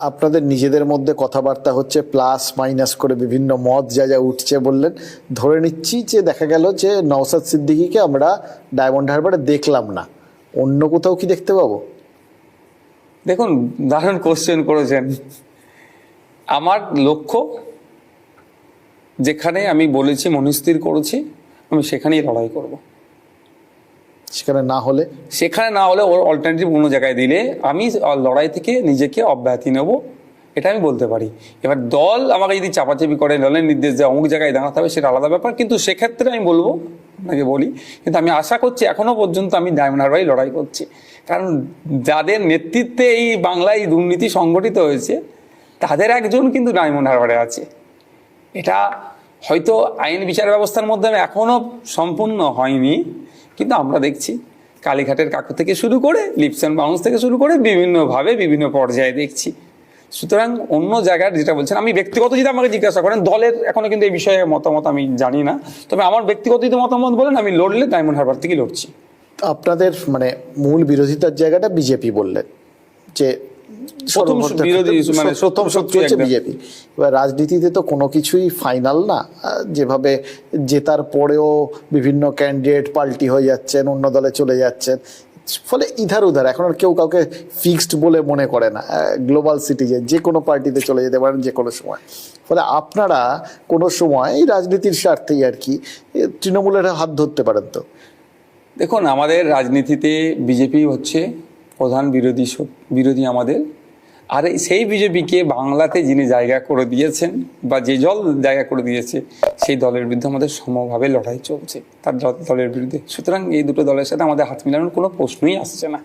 আপনাদের নিজেদের মধ্যে কথাবার্তা হচ্ছে, প্লাস মাইনাস করে বিভিন্ন মত যা যা উঠছে বললেন। ধরে নিচ্ছি যে দেখা গেল যে নওশাদ সিদ্দিকীকে আমরা ডায়মন্ড হারবারে দেখলাম না, অন্য কোথাও কি দেখতে পাবো? দেখুন, দারুণ কোশ্চেন করেছেন। আমার লক্ষ্য, যেখানে আমি বলেছি মনস্থির করেছি, আমি সেখানেই লড়াই করব। সেখানে না হলে? সেখানে না হলে ওর অল্টারনেটিভ অন্য জায়গায় দিলে আমি লড়াই থেকে নিজেকে অব্যাহতি নেব, এটা আমি বলতে পারি। এবার দল আমাকে যদি চাপাচাপি করে, দলের নির্দেশ দেয় অমুক জায়গায় দাঁড়াতে হবে, সেটা আলাদা ব্যাপার। কিন্তু সেক্ষেত্রে আমি বলবো, আপনাকে বলি, কিন্তু আমি আশা করছি এখনো পর্যন্ত আমি ডায়মন্ড হারবারেই লড়াই করছি। কারণ যাদের নেতৃত্বে এই বাংলায় দুর্নীতি সংগঠিত হয়েছে, তাদের একজন কিন্তু ডায়মন্ড হারবারে আছে। এটা হয়তো আইন বিচার ব্যবস্থার মধ্যে এখনো সম্পূর্ণ হয়নি, কিন্তু আমরা দেখছি কালীঘাটের কাকু থেকে শুরু করে লিপস অ্যান্ড বাউন্স থেকে শুরু করে বিভিন্নভাবে বিভিন্ন পর্যায়ে দেখছি। সুতরাং অন্য জায়গার যেটা বলছেন, আমি ব্যক্তিগত যদি আমাকে জিজ্ঞাসা করেন, দলের এখনো কিন্তু এই বিষয়ে মতামত আমি জানি না, তবে আমার ব্যক্তিগত যদি মতামত বলেন, আমি লড়লে ডায়মন্ড হারবার থেকে লড়ছি। আপনাদের মানে মূল বিরোধিতার জায়গাটা বিজেপি বললেন যে প্রথম শত্রু হচ্ছে বিজেপি। এবার রাজনীতিতে তো কোনো কিছুই ফাইনাল না, যেভাবে জেতার পরেও বিভিন্ন ক্যান্ডিডেট পাল্টি হয়ে যাচ্ছেন, অন্য দলে চলে যাচ্ছেন, ফলে ইধার উধার এখন আর কেউ কাউকে ফিক্সড বলে মনে করে না। গ্লোবাল সিটিজেন, যে কোনো পার্টিতে চলে যেতে পারেন যে কোনো সময়। ফলে আপনারা কোনো সময় এই রাজনীতির স্বার্থেই আর কি তৃণমূলের হাত ধরতে পারেন। তো দেখুন, আমাদের রাজনীতিতে বিজেপি হচ্ছে প্রধান বিরোধী আমাদের। আর সেই বিজেপিকে বাংলাতে যিনি জায়গা করে দিয়েছেন বা যে দল জায়গা করে দিয়েছে, সেই দলের বিরুদ্ধে আমাদের সমভাবে লড়াই চলছে, তার দলের বিরুদ্ধে। সুতরাং এই দুটো দলের সাথে আমাদের হাত মিলানোর কোনো প্রশ্নই আসছে না।